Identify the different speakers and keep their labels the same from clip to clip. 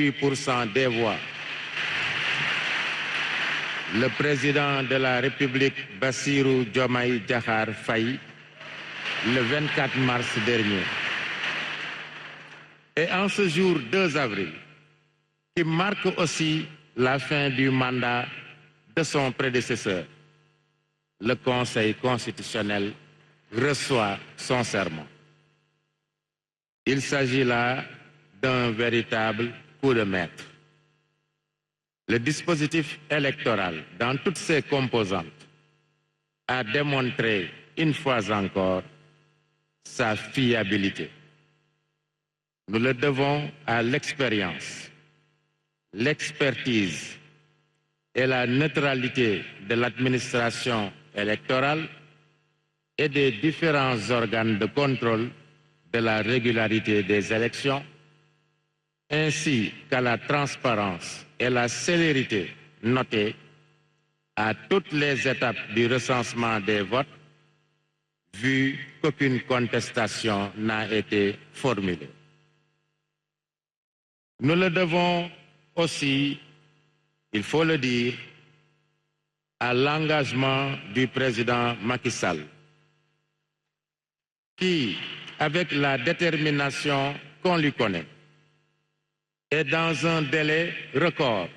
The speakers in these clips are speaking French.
Speaker 1: 8% des voix. Le président de la République, Bassirou Diomaye Diakhar Faye, le 24 mars dernier. Et en ce jour 2 avril, qui marque aussi la fin du mandat de son prédécesseur, le Conseil constitutionnel reçoit son serment. Il s'agit là d'un véritable coup de maître. Le dispositif électoral, dans toutes ses composantes, a démontré une fois encore sa fiabilité. Nous le devons à l'expérience, l'expertise et la neutralité de l'administration électorale et des différents organes de contrôle de la régularité des élections, ainsi qu'à la transparence et la célérité notée à toutes les étapes du recensement des votes, vu qu'aucune contestation n'a été formulée. Nous le devons aussi, il faut le dire, à l'engagement du président Macky Sall, qui, avec la détermination qu'on lui connaît, et dans un délai record,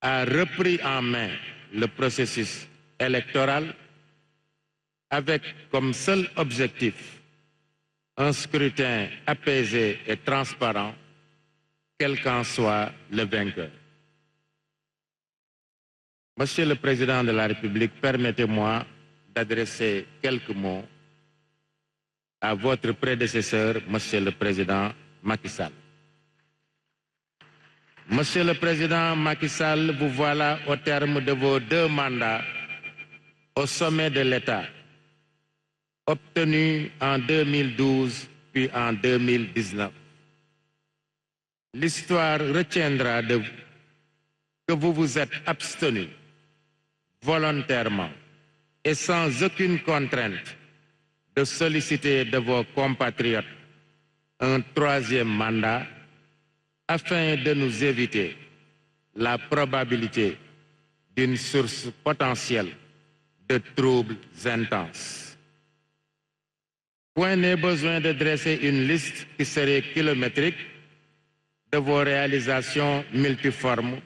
Speaker 1: a repris en main le processus électoral avec comme seul objectif un scrutin apaisé et transparent, quel qu'en soit le vainqueur. Monsieur le Président de la République, permettez-moi d'adresser quelques mots à votre prédécesseur, Monsieur le Président Macky Sall. Monsieur le Président Macky Sall, vous voilà au terme de vos 2 mandats au sommet de l'État, obtenus en 2012 puis en 2019. L'histoire retiendra de vous que vous vous êtes abstenu volontairement et sans aucune contrainte de solliciter de vos compatriotes un 3e mandat afin de nous éviter la probabilité d'une source potentielle de troubles intenses. Point n'est besoin de dresser une liste qui serait kilométrique de vos réalisations multiformes,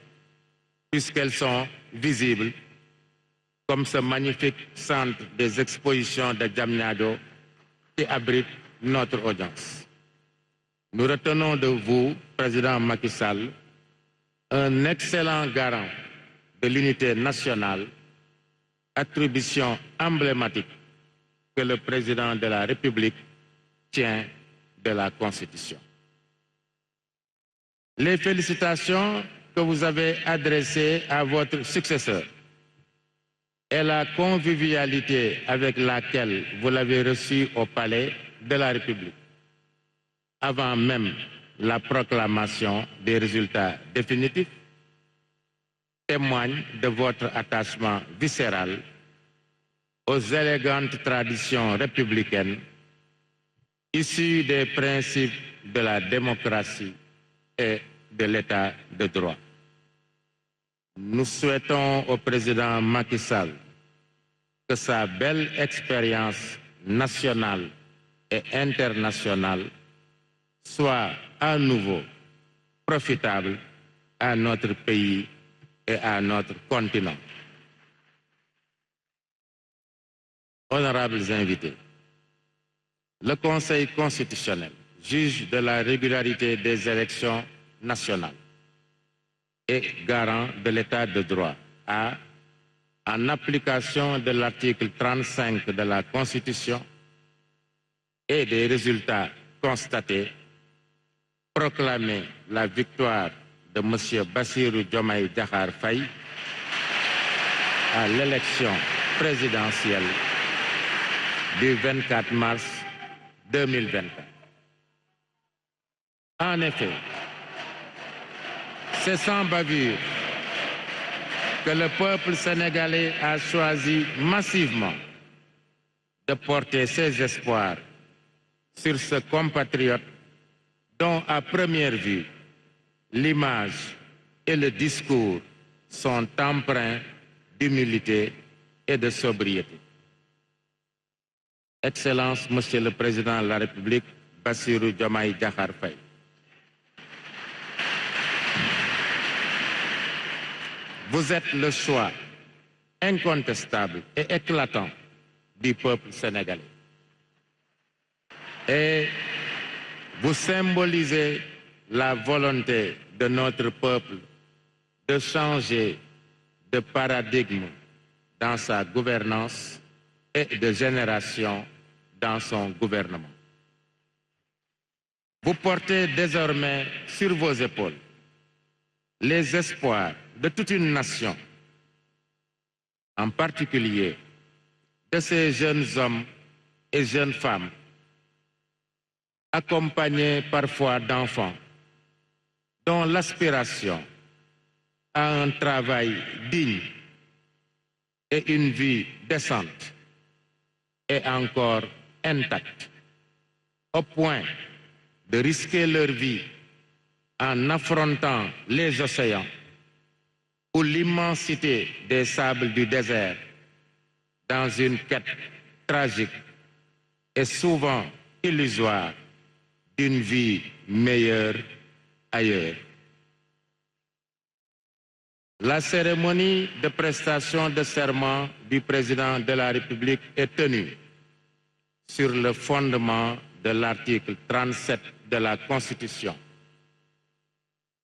Speaker 1: puisqu'elles sont visibles, comme ce magnifique centre des expositions de Diamniadio qui abrite notre audience. Nous retenons de vous, Président Macky Sall, un excellent garant de l'unité nationale, attribution emblématique que le Président de la République tient de la Constitution. Les félicitations que vous avez adressées à votre successeur et la convivialité avec laquelle vous l'avez reçu au Palais de la République, avant même la proclamation des résultats définitifs, témoignent de votre attachement viscéral aux élégantes traditions républicaines issues des principes de la démocratie et de l'État de droit. Nous souhaitons au président Macky Sall que sa belle expérience nationale et internationale soit à nouveau profitable à notre pays et à notre continent. Honorables invités, le Conseil constitutionnel, juge de la régularité des élections nationales et garant de l'État de droit, a, en application de l'article 35 de la Constitution et des résultats constatés, proclamé la victoire de M. Bassirou Diomaye Diakhar Faye à l'élection présidentielle du 24 mars 2024. En effet, c'est sans bavure que le peuple sénégalais a choisi massivement de porter ses espoirs sur ce compatriote dont, à première vue, l'image et le discours sont empreints d'humilité et de sobriété. Excellence, Monsieur le Président de la République, Bassirou Diomaye Diakhar Faye. Vous êtes le choix incontestable et éclatant du peuple sénégalais. Et vous symbolisez la volonté de notre peuple de changer de paradigme dans sa gouvernance et de génération dans son gouvernement. Vous portez désormais sur vos épaules les espoirs de toute une nation, en particulier de ces jeunes hommes et jeunes femmes, accompagnés parfois d'enfants, dont l'aspiration à un travail digne et une vie décente est encore intacte, au point de risquer leur vie en affrontant les océans ou l'immensité des sables du désert dans une quête tragique et souvent illusoire d'une vie meilleure ailleurs. La cérémonie de prestation de serment du président de la République est tenue sur le fondement de l'article 37 de la Constitution,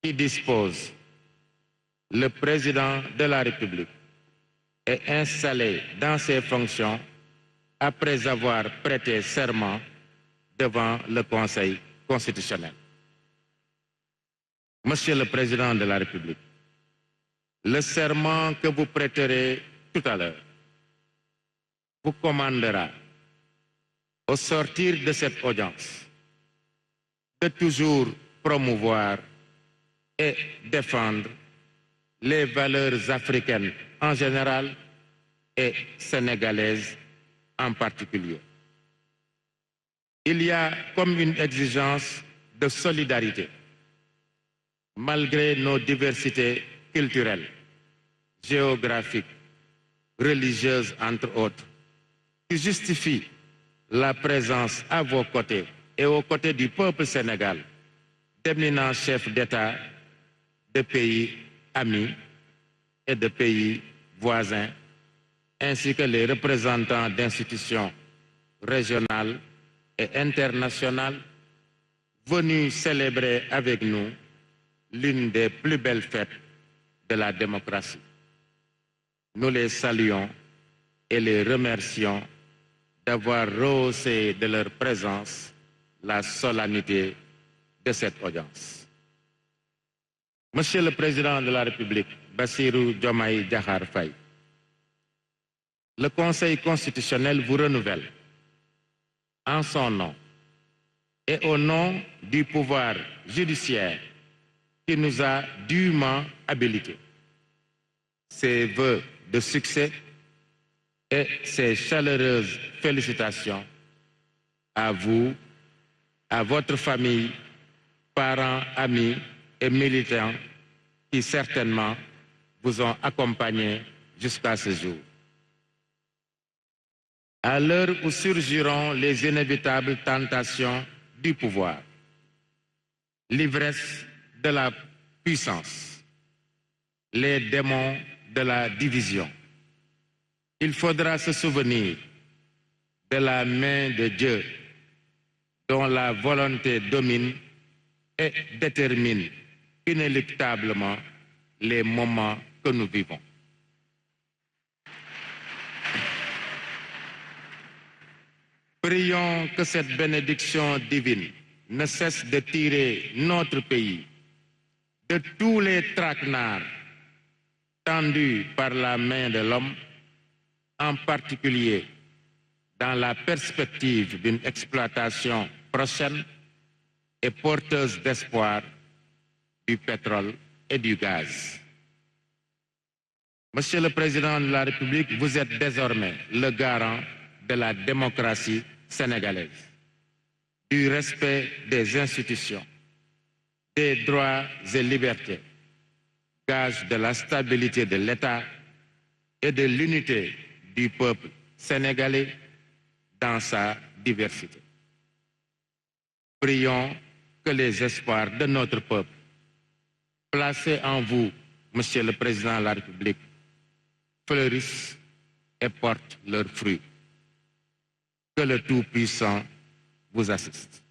Speaker 1: qui dispose: le président de la République est installé dans ses fonctions après avoir prêté serment devant le Conseil constitutionnel. Monsieur le Président de la République, le serment que vous prêterez tout à l'heure vous commandera, au sortir de cette audience, de toujours promouvoir et défendre les valeurs africaines en général et sénégalaises en particulier. Il y a comme une exigence de solidarité, malgré nos diversités culturelles, géographiques, religieuses entre autres, qui justifie la présence à vos côtés et aux côtés du peuple sénégal d'éminents chefs d'État de pays amis et de pays voisins, ainsi que les représentants d'institutions régionales et internationales venus célébrer avec nous l'une des plus belles fêtes de la démocratie. Nous les saluons et les remercions d'avoir rehaussé de leur présence la solennité de cette audience. Monsieur le Président de la République, Bassirou Diomaye Diakhar Faye, le Conseil constitutionnel vous renouvelle en son nom et au nom du pouvoir judiciaire qui nous a dûment habilités ses vœux de succès et ses chaleureuses félicitations à vous, à votre famille, parents, amis et militants qui certainement vous ont accompagnés jusqu'à ce jour. À l'heure où surgiront les inévitables tentations du pouvoir, l'ivresse de la puissance, les démons de la division, il faudra se souvenir de la main de Dieu dont la volonté domine et détermine inéluctablement les moments que nous vivons. Prions que cette bénédiction divine ne cesse de tirer notre pays de tous les traquenards tendus par la main de l'homme, en particulier dans la perspective d'une exploitation prochaine et porteuse d'espoir du pétrole et du gaz. Monsieur le Président de la République, vous êtes désormais le garant de la démocratie sénégalaise, du respect des institutions, des droits et libertés, gage de la stabilité de l'État et de l'unité du peuple sénégalais dans sa diversité. Prions que les espoirs de notre peuple, placés en vous, Monsieur le Président de la République, fleurissent et portent leurs fruits. Que le Tout-Puissant vous assiste.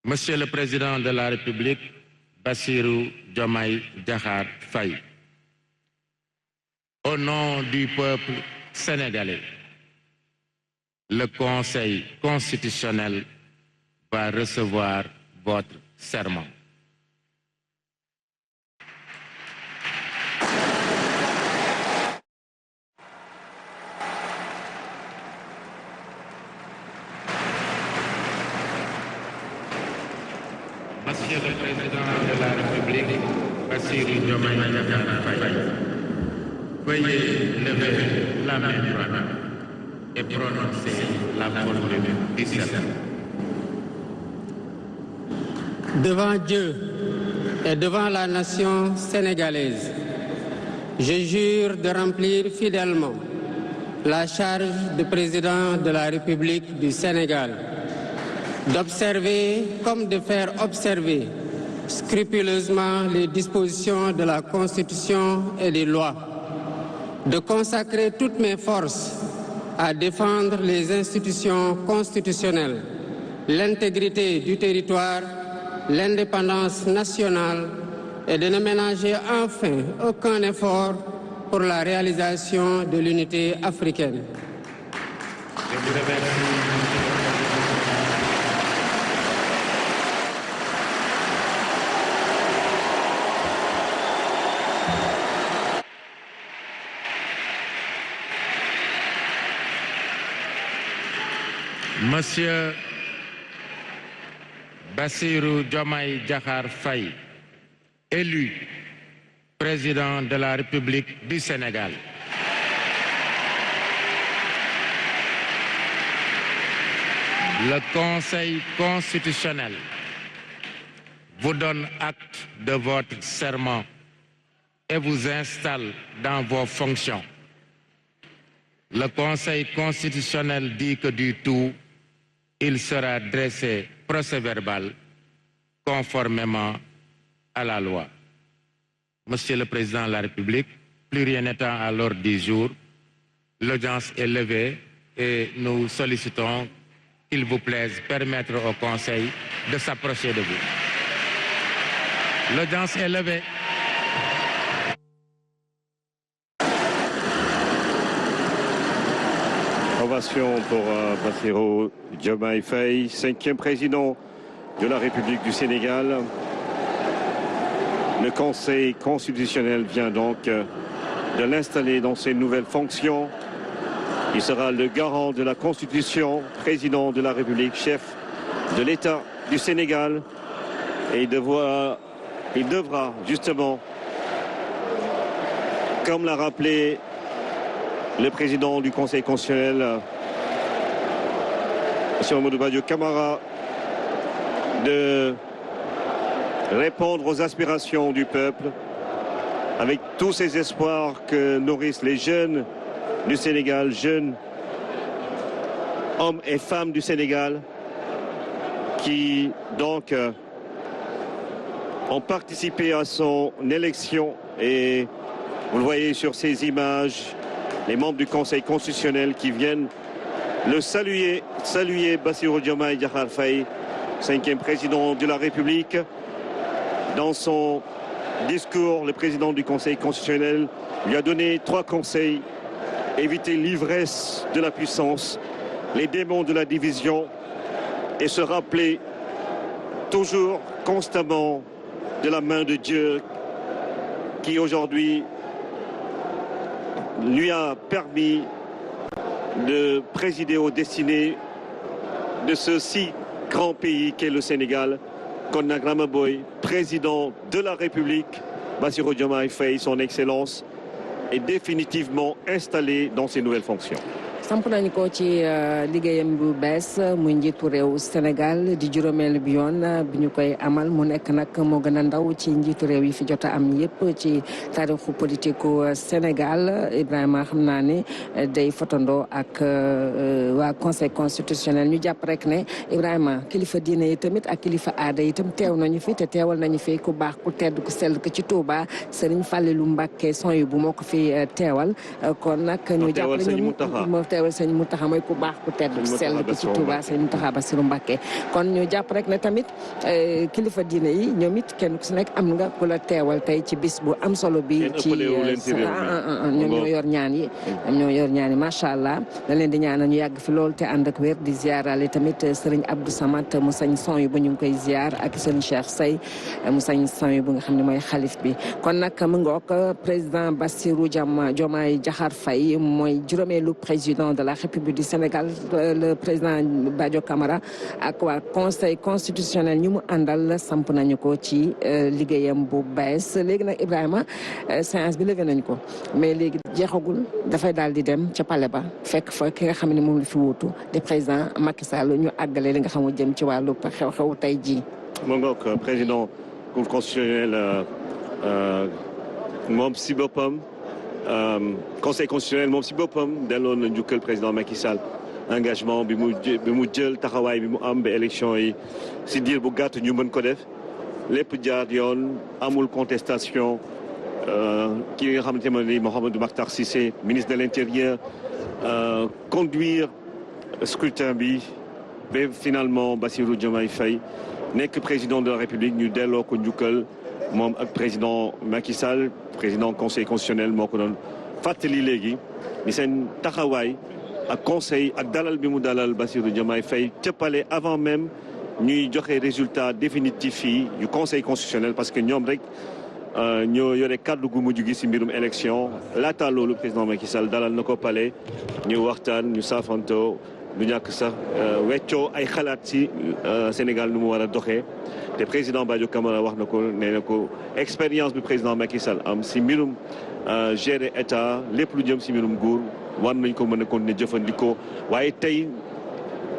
Speaker 1: Monsieur le Président de la République, Bassirou Diomaye Diakhar Faye, au nom du peuple sénégalais, le Conseil constitutionnel va recevoir votre serment. Monsieur le Président de la République, Bassirou Diomaye Diakhar Faye, veuillez lever la main droite et prononcer la formule du serment.
Speaker 2: Devant Dieu et devant la nation sénégalaise, je jure de remplir fidèlement la charge de président de la République du Sénégal, d'observer comme de faire observer scrupuleusement les dispositions de la Constitution et des lois, de consacrer toutes mes forces à défendre les institutions constitutionnelles, l'intégrité du territoire, l'indépendance nationale et de ne ménager enfin aucun effort pour la réalisation de l'unité africaine.
Speaker 1: Je vous remercie. Monsieur Bassirou Diomaye Diakhar Faye, élu président de la République du Sénégal. Le Conseil constitutionnel vous donne acte de votre serment et vous installe dans vos fonctions. Le Conseil constitutionnel dit que du tout, il sera dressé procès-verbal conformément à la loi. Monsieur le Président de la République, plus rien n'étant à l'ordre du jour, l'audience est levée et nous sollicitons qu'il vous plaise permettre au Conseil de s'approcher de vous. L'audience est levée.
Speaker 3: Ovation pour Bassirou Diomaye Faye, 5e président de la République du Sénégal. Le Conseil constitutionnel vient donc de l'installer dans ses nouvelles fonctions. Il sera le garant de la Constitution, président de la République, chef de l'État du Sénégal. Et il devra justement, comme l'a rappelé le président du Conseil constitutionnel, M. Amadou Badio Camara, de répondre aux aspirations du peuple avec tous ces espoirs que nourrissent les jeunes du Sénégal, jeunes hommes et femmes du Sénégal qui donc ont participé à son élection. Et vous le voyez sur ces images, les membres du Conseil constitutionnel qui viennent le saluer Bassirou Diomaye Diakhar Faye, 5e président de la République. Dans son discours, le président du Conseil constitutionnel lui a donné 3 conseils: éviter l'ivresse de la puissance, les démons de la division et se rappeler toujours, constamment, de la main de Dieu qui aujourd'hui lui a permis de présider aux destinées de ce si grand pays qu'est le Sénégal. Konna Gramaboy, président de la République, Bassirou Diomaye Faye, son Excellence, est définitivement installé dans ses nouvelles fonctions.
Speaker 4: samp nañu ko ci liggéeyam bu bees muy njiitu réew Sénégal di juróomeel bi yoon bi ñu koy amal mu nekk nag moo gën a ndaw ci njiitu réew yi fi jot a am yépp ci taarixu politiku Sénégal Ibrahima xam naa ne day fotandoo ak waa conseil constitutionnel ñu jàpp rek ne Ibrahima kilifa diine yi tamit ak kilifa aada yi tam teew nañu fi te teewal nañu fi ku baax ku tedd ku sell ko ci Touba Serigne Fallilou Mbacké Sonhibou moo ko fi teewal kon nag ñu jàpp teewal sëñ Mountakha mooy ku baax ku tedd ku sell ko ci Touba sëñ Mountakha Bassirou Mbacké kon ñu jàpp rek ne tamit kilifa diine yi ñoom it kenn ku si nekk am nga ku la teewal tey ci bis bu am solo bi ci ñoom ñoo yor ñaan yi macha allah da leen di ñaanal ñu yàgg fi loolu te ànd ak wér di ziarale tamit sëriñ Abdou Samad mu sañ Sonhibou ñu ngi koy ziar ak sëriñ Cheikh Sey mu sañ Sonhibou nga xam ne mooy xalif bi kon nag mu ngoog président Bassirou Diomaye Diakhar Faye mooy juróomeelu président de la République du Sénégal le président Badio Camara ak waa conseil constitutionnel ñu mu àndal samp nañu ko ci liggéeyam bu bees léegi nag Ibrahima séance bi levé nañu ko mais léegi jeexagul dafay daal di dem ca palais ba fekk fa ki nga xam ne moom la fi wuutu di président Macky Sall ñu àggale li nga xam ne jëm ci wàllu xew-xew tey jii.
Speaker 3: moom ngoog président cour constitutionnel moom si boppam conseil constitutionnel moom si boppam delloo na njukkal président Macky Sall engagement bi mu jël taxawaay bi mu am ba élection yi si diir bu gàtt ñu mën ko def lépp jaar yoon amul contestation ki nga xamante ne ni Mouhamadou Makhtar Cissé ministre de l'Intérieur conduire scrutin bi ba finalement Bassirou Diomaye Faye nekk président de la République ñu delloo ko njukkal moom ak président Macky Sall président conseil constitutionnel moo ko doon fàttali léegi ni seen taxawaay ak conseil ak dalal bi mu dalal Bassirou Diomaye Faye ca palais avant même ñuy joxe résultat définitif yi yu conseil constitutionnel parce que ñoom rek ñoo yore kàddu gu mujj gi si mbirum élection laata loolu président Macky Sall dalal na ko palais ñu waxtaan ñu saafanto du ñàkk sax weccoo ay xalaat si Sénégal nu mu war a doxee te président Badio Camara wax na ko nee na ko expérience bi président Macky Sall am si mbirum gérer état lépp lu jëm si mbirum nguur war nañ ko mën a continuer jëfandikoo waaye tey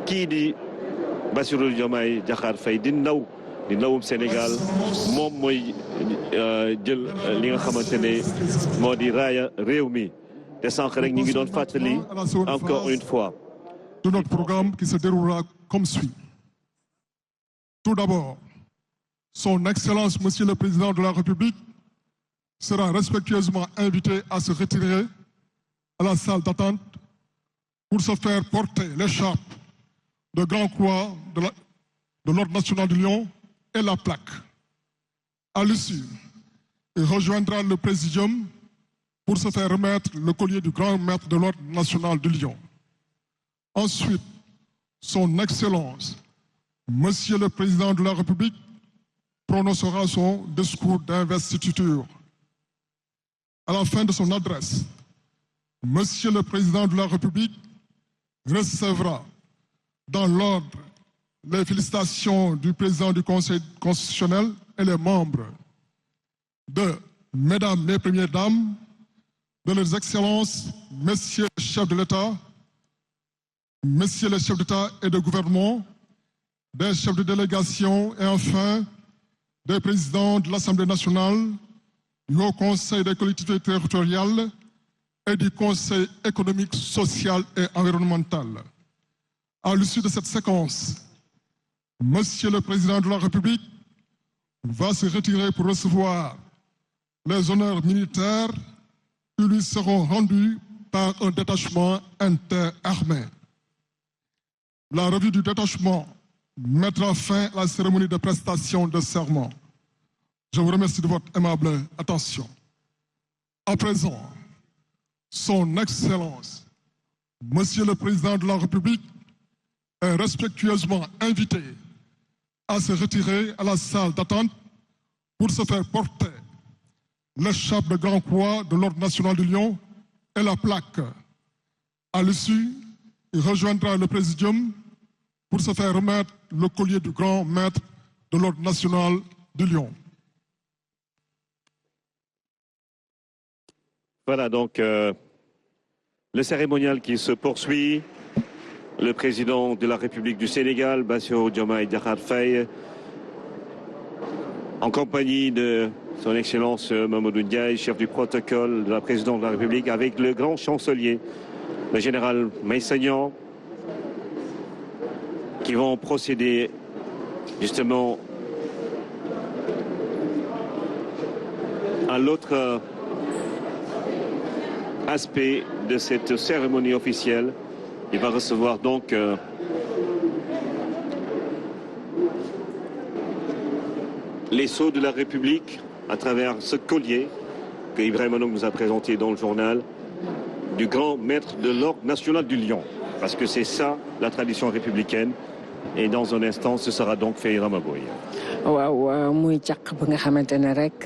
Speaker 3: kii di Bassirou Diomaye Diakhar Faye di ndawum Sénégal moom mooy jël li nga xamante ne moo di raaya réew mi te sànq rek ñu ngi doon fàttali encore une fois
Speaker 5: de notre programme qui se déroulera comme suit. Tout d'abord, Son Excellence, Monsieur le Président de la République, sera respectueusement invité à se retirer à la salle d'attente pour se faire porter l'écharpe de Grand Croix de l'Ordre national du Lion et la plaque. À l'issue, il rejoindra le Présidium pour se faire remettre le collier du Grand Maître de l'Ordre national du Lion. Ensuite, Son Excellence, Monsieur le Président de la République, prononcera son discours d'investiture. À la fin de son adresse, Monsieur le Président de la République recevra dans l'ordre les félicitations du Président du Conseil constitutionnel et les membres de Mesdames les Premières Dames, de leurs Excellences, Messieurs les chefs de l'État, Messieurs les chefs d'État et de gouvernement, des chefs de délégation et enfin des présidents de l'Assemblée nationale, du Haut Conseil des collectivités territoriales et du Conseil économique, social et environnemental. À l'issue de cette séquence, Monsieur le Président de la République va se retirer pour recevoir les honneurs militaires qui lui seront rendus par un détachement interarmé. La revue du détachement mettra fin à la cérémonie de prestation de serment. Je vous remercie de votre aimable attention. À présent, Son Excellence, Monsieur le Président de la République, est respectueusement invité à se retirer à la salle d'attente pour se faire porter l'écharpe de Grand Croix de l'Ordre national du Lion et la plaque. À l'issue, il rejoindra le Présidium pour se faire remettre le collier du Grand Maître de l'Ordre national du Lion.
Speaker 3: Voilà donc le cérémonial qui se poursuit. Le président de la République du Sénégal, Bassirou Diomaye Diakhar Faye, en compagnie de son Excellence Mamadou Ndiaye, chef du protocole de la présidente de la République, avec le grand chancelier, le général Meïssa, qui vont procéder justement à l'autre aspect de cette cérémonie officielle. Il va recevoir donc les sceaux de la République à travers ce collier que Ibrahim Anom nous a présenté dans le journal du grand maître de l'ordre national du Lion. Parce que c'est ça la tradition républicaine. Et dans un instant, ce sera donc fait Ramaboy.
Speaker 4: waaw muy càq ba nga xamante ne rek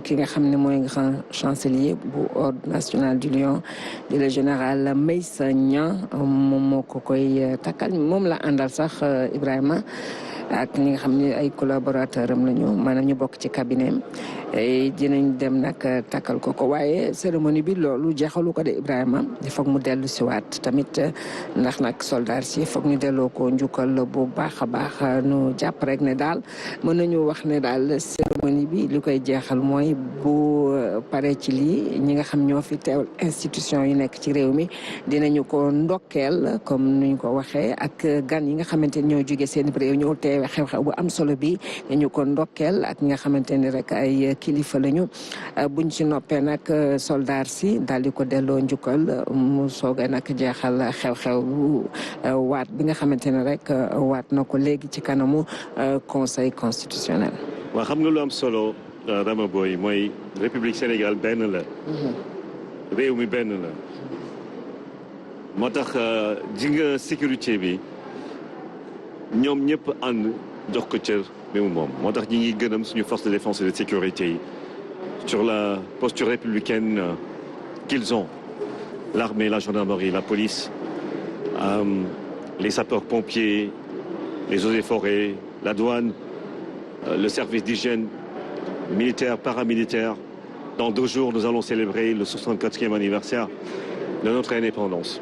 Speaker 4: ki nga xam ne mooy grand chancelier bu ordre national du Lion di le général Meïssa Niang moom moo ko koy takkal moom la àndal sax Ibrahima ak ñi nga xam ne ay collaborateur am lañu maanaam ñu bokk ci cabinet dinañ dem nag takkal ko waaye cérémonie bi loolu jeexalu ko de Ibrahima foog mu dellu si waat tamit ndax nag soldat si foog ñu delloo ko njukkal bu baax a baax nu jàpp rek ne daal mën nañu wax ne daal cérémonie bi li koy jeexal mooy bu pare ci lii ñi nga xam ñoo fi teewal institution yi nekk ci réew mi dinañu ko ndokkeel comme nuñ ko waxee ak gan yi nga xamante ni ñoo jóge seen réew ñoo teewe xew-xew bu am solo bi dañu ko ndokkeel ak ñi nga xamante ni rek ay kilifa lañu buñ ci noppee nag soldat si daal di ko delloo njukkal mu soogee nag jeexal xew-xew bu waat bi nga xamante ne rek waat na ko léegi ci kanamu conseil constitutionnel.
Speaker 3: waaw xam nga lu am solo Rama Boy mooy République Sénégal benn la. réew mi benn la. moo tax ji nga sécurité bi ñoom ñëpp ànd jox ko cër bi mu moom moo tax ñi ngi gërëm suñu force de défense et de sécurité yi sur la posture républicaine qu'ils ont. L'armée, la gendarmerie, la police, les sapeurs-pompiers, les eaux et forêts, la douane, le service d'hygiène militaire, paramilitaire. Dans 2 jours, nous allons célébrer le 64e anniversaire de notre indépendance.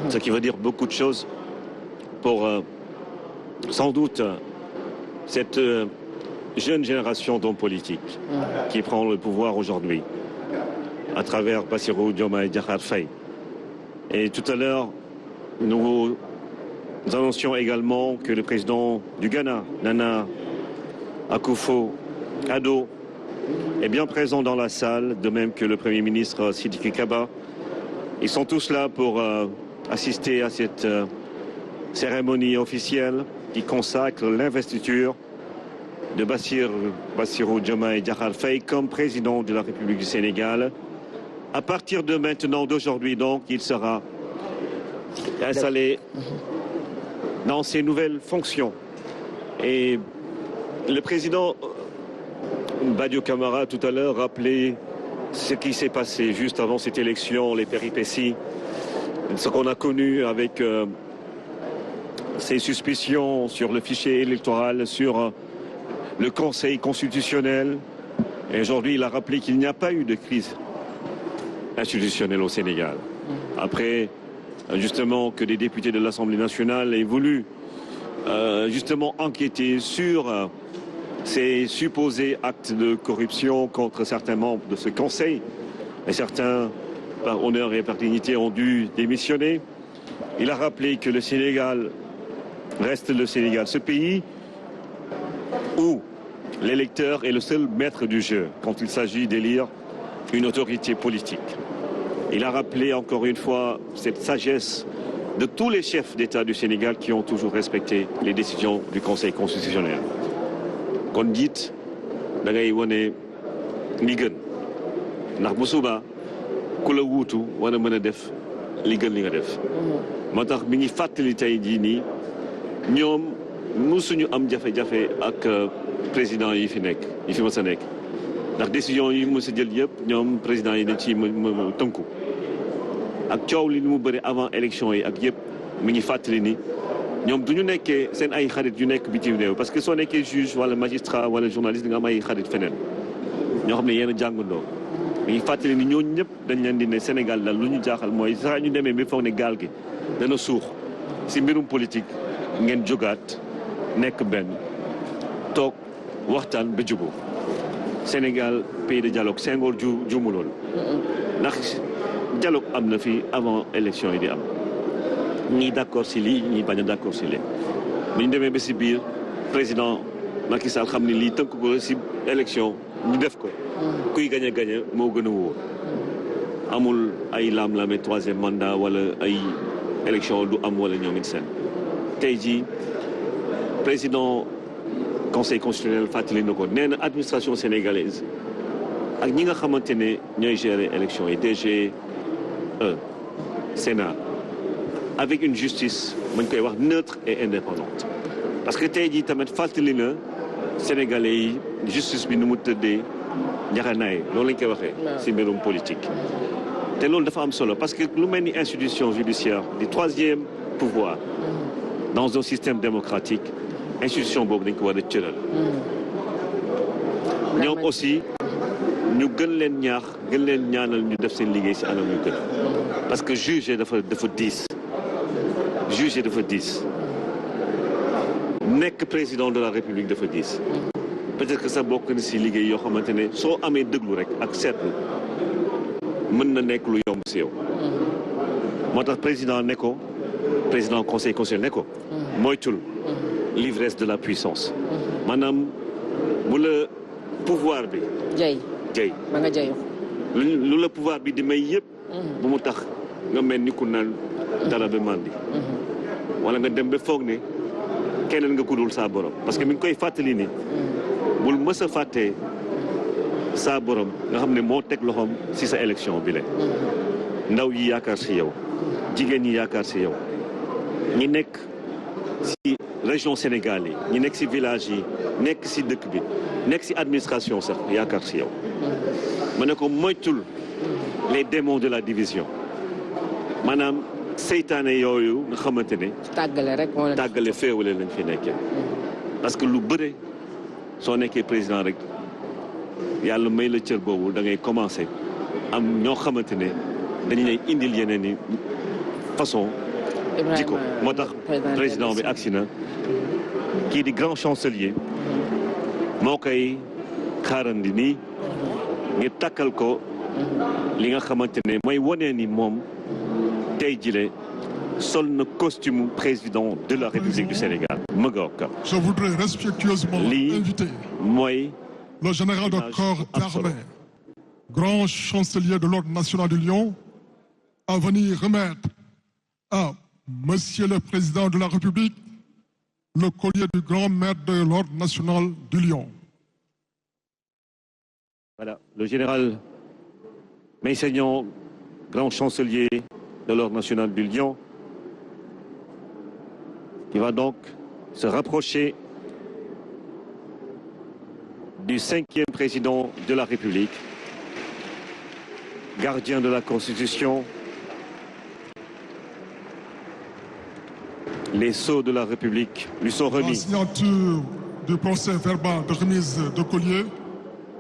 Speaker 3: Ce qui veut dire beaucoup de choses pour, sans doute, cette jeune génération d'hommes politiques qui prend le pouvoir aujourd'hui à travers Bassirou Diomaye Diakhar Faye. Et tout à l'heure, nous annoncions également que le président du Ghana, Nana Akufo-Addo, est bien présent dans la salle, de même que le Premier ministre Sidiki Kaba. Ils sont tous là pour assister à cette cérémonie officielle qui consacre l'investiture de Bassirou Diomaye Diakhar Faye comme président de la République du Sénégal. À partir de maintenant, d'aujourd'hui donc, il sera installé dans ses nouvelles fonctions. Et le président Badio Camara tout à l'heure rappelait ce qui s'est passé juste avant cette élection, les péripéties, ce qu'on a connu avec ces suspicions sur le fichier électoral, sur le Conseil constitutionnel. Et aujourd'hui, il a rappelé qu'il n'y a pas eu de crise institutionnelle au Sénégal. Après, justement, que des députés de l'Assemblée nationale aient voulu justement enquêter sur ces supposés actes de corruption contre certains membres de ce Conseil. Et certains, par honneur et par dignité, ont dû démissionner. Il a rappelé que le Sénégal reste le Sénégal, ce pays où l'électeur est le seul maître du jeu quand il s'agit d'élire une autorité politique. Il a rappelé encore une fois cette sagesse de tous les chefs d'État du Sénégal qui ont toujours respecté les décisions du Conseil constitutionnel. Kon jiit da ngay wane li gën ndax bu suba ku la wuutu war a mën a def li gën li nga def. moo tax mi ngi fàttali tey jii nii ñoom musuñu am jafe-jafe ak président yi fi nekk yi fi mës a nekk ndax décision yi mës a jël yëpp ñoom président yi dañ ci tënku ak coow li mu bëri avant élection yi ak yëpp mi ngi fàttali ni ñoom du ñu nekkee seen ay xarit yu nekk bitim réew parce que soo nekkee juge wala magistrat wala journaliste nga am ay xarit feneen ñoo xam ne yéen a jàngandoo mais fàttali ni ñooñu ñëpp dañ leen di ne Sénégal daal lu ñu jaaxal mooy saa ñu demee ba foog ne gaal gi dana suux si mbirum politique ngeen jógaat nekk benn toog waxtaan ba jubóo Sénégal pays de dialogue Senghor juumu loolu ndax dialogue am na fi avant élection yi di am ñii d'accord si lii ñii bañ a d'accord si lii bu ñu demee ba si biir président Macky Sall xam ne lii tënk ko si élection ñu def ko kuy gañe moo gën a wóor amul ay laam-laame troisième mandat wala ay élection du am wala ñoom it seen tey jii président conseil constitutionnel fàttali na ko nee na administration sénégalaise ak ñi nga xamante ne ñooy gérer élection yi DG Sénat avec une justice mañ koy wax neutre et indépendante parce que tey jii tamit fàttali na sénégalais yi justice bi nu mu tëddee njaxanaay loolu lañ koy waxee si mbirum politique te loolu dafa am solo parce que lu mel ni institution judiciaire du troisième pouvoir dans un système démocratique institution boobu dañ ko war a cëral ñoom aussi ñu gën leen ñaax gën leen ñaanal ñu def seen liggéey si anam yu gën parce que juge dafa diis juge dafa diis nekk président de la république dafa diis peut-être que ça bokk na si liggéey yoo xamante ne soo amee déglu rek ak seetlu mën na nekk lu yomb si yow moo tax président ne ko président conseil constitutionnel ne ko moytul l'ivresse de la puissance maanaam bu la pouvoir bi jay
Speaker 4: ba nga jayu
Speaker 3: lu la pouvoir bi di may yëpp bu mu tax nga mel ni ku naan dara ba mandi wala nga dem ba foog ne keneen nga kudul saa borom parce que mi ngi koy fàttali ni bul mës a fàttee saa borom nga xam ne moo teg loxoom si sa élection bi la ndaw yi yaakaar si yow jigéen ñi yaakaar si yow ñi nekk si région Sénégal yi ñi nekk si village yi nekk si dëkk bi nekk si administration sax yaakaar si yow ma ne ko moytul les démons de la division maanaam seytaane yooyu nga xamante ne tàggale féewale lañ fi nekkee parce que lu bëre soo nekkee président rek yàlla may la cër boobu da ngay commencer am ñoo xamante ne dañ lay indil yeneen i façon jikko moo tax président bi agsi na kii di grand chancelier moo koy xaarandi nii ngir takkal ko li nga xamante ne mooy wonee ni moom tey jile sol na costume président de la République du Sénégal Magog.
Speaker 5: Je voudrais respectueusement inviter le général de corps d'armée, grand chancelier de l'Ordre national du Lion, à venir remettre à Monsieur le Président de la République le collier du grand maître de l'Ordre national du Lion.
Speaker 3: Voilà, le général Meissegnan, grand chancelier de l'Ordre national du Lion, qui va donc se rapprocher du 5e président de la République, gardien de la Constitution. Les sceaux de la République lui sont remis.
Speaker 5: La signature du procès verbal de remise de collier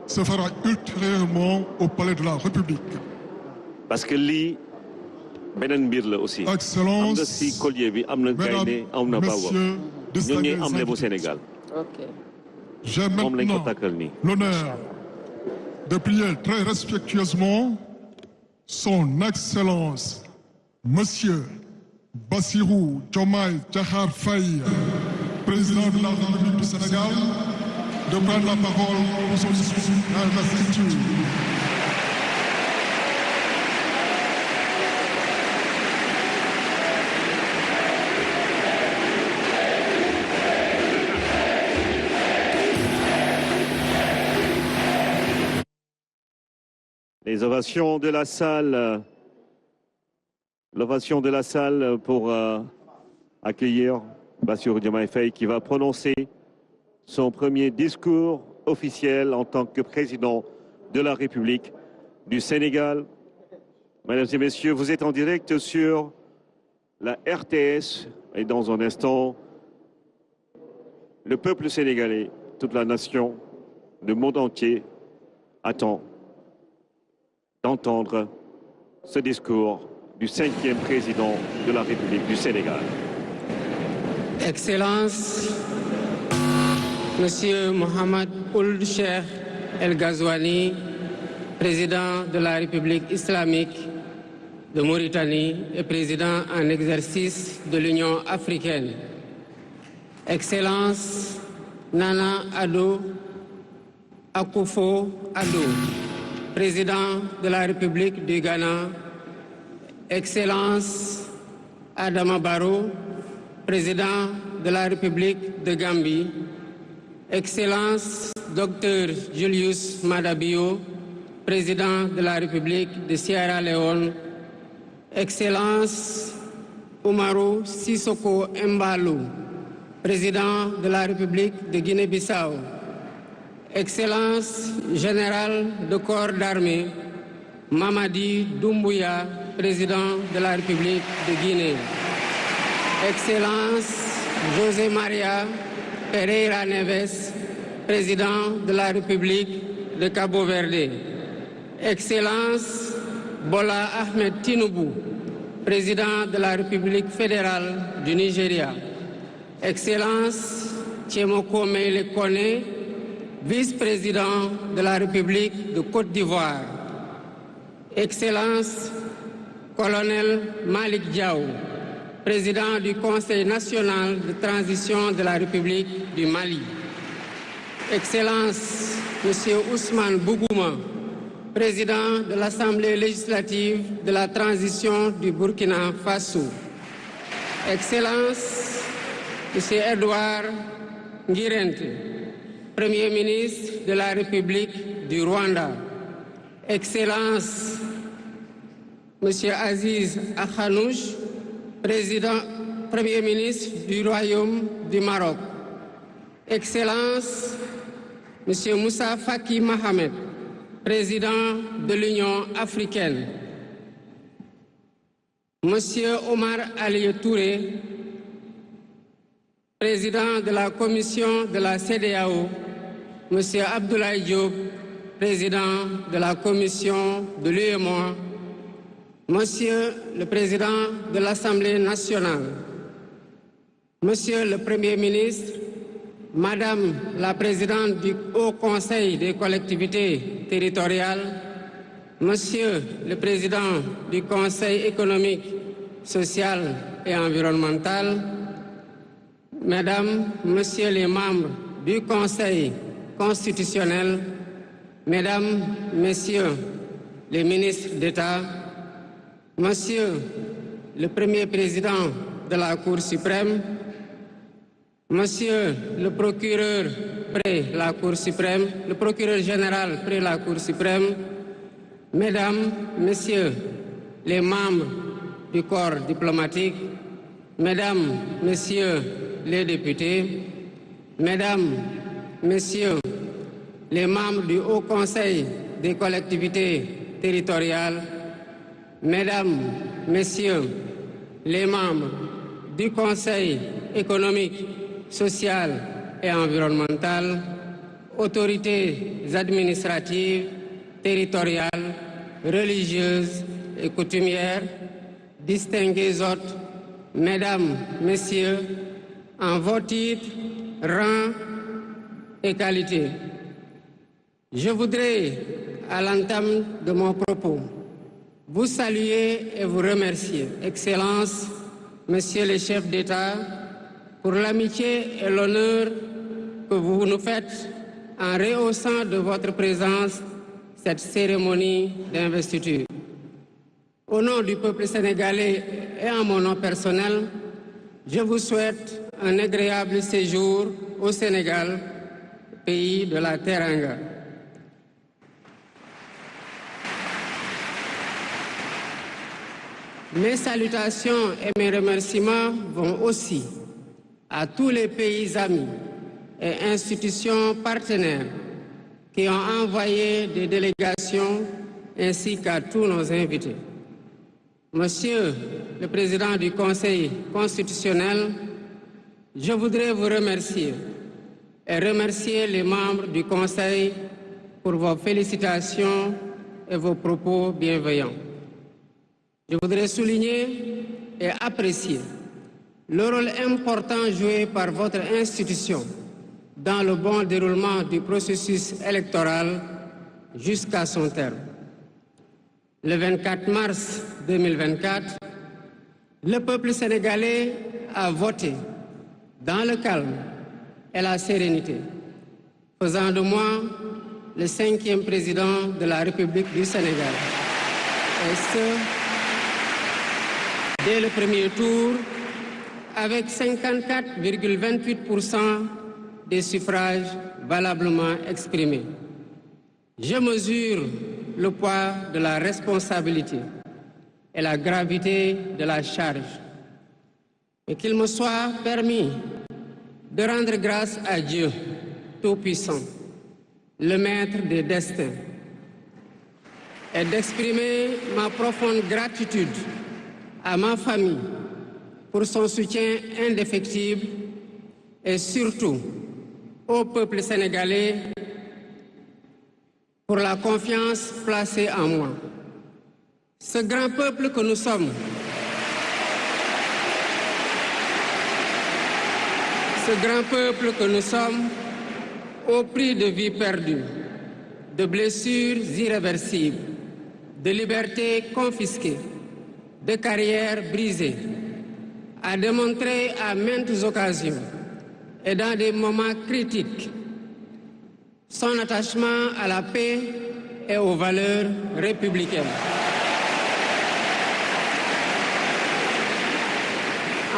Speaker 5: se fera ultérieurement au palais de la République.
Speaker 3: Parce que lii beneen mbir la aussi.
Speaker 5: Excellence,
Speaker 3: am na si collier bi am na gaynde am na bawoo ñoo ñuy am le bu Sénégal.
Speaker 5: J'ai maintenant l'honneur de prier très respectueusement son Excellence Monsieur Bassirou Diomaye Diakhar Faye, président de la République du Sénégal, de prendre la parole pour son discours d'investiture.
Speaker 3: Les ovations de la salle. L'ovation de la salle pour accueillir Bassirou Diomaye Faye qui va prononcer son premier discours officiel en tant que président de la République du Sénégal. Mesdames et messieurs, vous êtes en direct sur la RTS et dans un instant, le peuple sénégalais, toute la nation, le monde entier attend d'entendre ce discours du 5e président de la République du Sénégal.
Speaker 2: Excellences, Monsieur Mohamed Ould Cheikh El Ghazouani, président de la République islamique de Mauritanie et président en exercice de l'Union africaine. Excellences, Nana Addo Akufo-Addo, président de la République du Ghana. Excellences, Adama Barrow, président de la République de Gambie. Excellence, Dr Julius Maada Bio, président de la République de Sierra Leone. Excellence, Umaru Sissoko Embalou, président de la République de Guinée-Bissau. Excellence, général de corps d'armée, Mamadi Doumbouya, président de la République de Guinée. Excellence, José Maria Pereira Neves, président de la République de Cabo Verde. Excellence, Bola Ahmed Tinubu, président de la République fédérale du Nigeria. Excellence, Tchemoko Meïle Kone, vice-président de la République de Côte d'Ivoire. Excellence, colonel Malik Diaw, président du Conseil national de transition de la République du Mali. Excellence, Monsieur Ousmane Bougouma, président de l'Assemblée législative de la transition du Burkina Faso. Excellence, Monsieur Edouard Ngirente, Premier ministre de la République du Rwanda. Excellence, Monsieur Aziz Akhanouch, Premier ministre du Royaume du Maroc. Excellence, Monsieur Moussa Faki Mohamed, président de l'Union africaine. Monsieur Omar Ali Touré, président de la commission de la CEDEAO. Monsieur Abdoulaye Diop, président de la commission de l'UEMOA. Monsieur le Président de l'Assemblée nationale, Monsieur le Premier ministre, Madame la Présidente du Haut Conseil des collectivités territoriales, Monsieur le Président du Conseil économique, social et environnemental, Mesdames, Messieurs les membres du Conseil constitutionnel, Mesdames, Messieurs les ministres d'État, Monsieur le Premier Président de la Cour suprême, Monsieur le procureur près la Cour suprême, le procureur général près la Cour suprême, Mesdames, Messieurs les membres du corps diplomatique, Mesdames, Messieurs les députés, Mesdames, Messieurs les membres du Haut Conseil des collectivités territoriales, Mesdames, Messieurs les membres du Conseil économique, social et environnemental, autorités administratives, territoriales, religieuses et coutumières, distingués hôtes, Mesdames, Messieurs, en vos titres, rangs et qualités. Je voudrais, à l'entame de mon propos, vous saluer et vous remercier, Excellences, Messieurs les chefs d'État, pour l'amitié et l'honneur que vous nous faites en rehaussant de votre présence cette cérémonie d'investiture. Au nom du peuple sénégalais et en mon nom personnel, je vous souhaite un agréable séjour au Sénégal, pays de la Teranga. Mes salutations et mes remerciements vont aussi à tous les pays amis et institutions partenaires qui ont envoyé des délégations ainsi qu'à tous nos invités. Monsieur le Président du Conseil constitutionnel, je voudrais vous remercier et remercier les membres du Conseil pour vos félicitations et vos propos bienveillants. Je voudrais souligner et apprécier le rôle important joué par votre institution dans le bon déroulement du processus électoral jusqu'à son terme. Le 24 mars 2024, le peuple sénégalais a voté dans le calme et la sérénité, faisant de moi le 5e président de la République du Sénégal. Et ce, dès le premier tour, avec 54,28% des suffrages valablement exprimés. Je mesure le poids de la responsabilité et la gravité de la charge. Et qu'il me soit permis de rendre grâce à Dieu Tout-Puissant, le Maître des destins, et d'exprimer ma profonde gratitude à ma famille pour son soutien indéfectible et surtout au peuple sénégalais pour la confiance placée en moi. Ce grand peuple que nous sommes, au prix de vies perdues, de blessures irréversibles, de libertés confisquées, de carrières brisées, a démontré à maintes occasions et dans des moments critiques son attachement à la paix et aux valeurs républicaines.